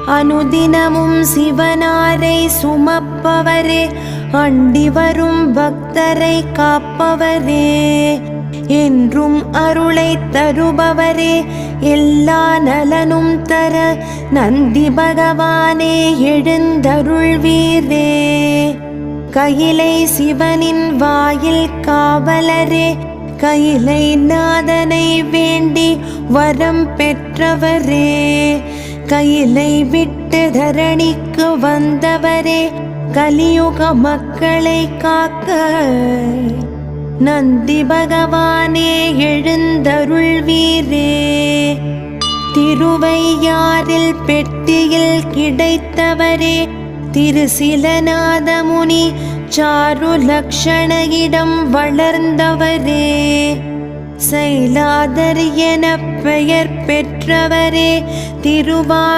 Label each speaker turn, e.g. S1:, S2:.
S1: அனுதினமும் சிவனாரை சுமப்பவரே, அண்டி வரும் பக்தரை காப்பவரே, என்றும் அருளை தருபவரே, எல்லா நலனும் தர நந்தி பகவானே எழுந்தருள்வீரே. கையிலை சிவனின் வாயில் காவலரே, கையிலை நாதனை வேண்டி வரம் பெற்றவரே, கையிலை விட்டு தரணிக்கு வந்தவரே, கலியுக மக்களை காக்க நந்தி பகவானே எழுந்தருள்வீரே. திருவையாறில் பெட்டியில் கிடைத்தவரே, திருசிலநாதமுனி சாரு லக்ஷணையிடம் வளர்ந்தவரே, சைலாதர் என பெயர் பெற்றவரே, திருவாத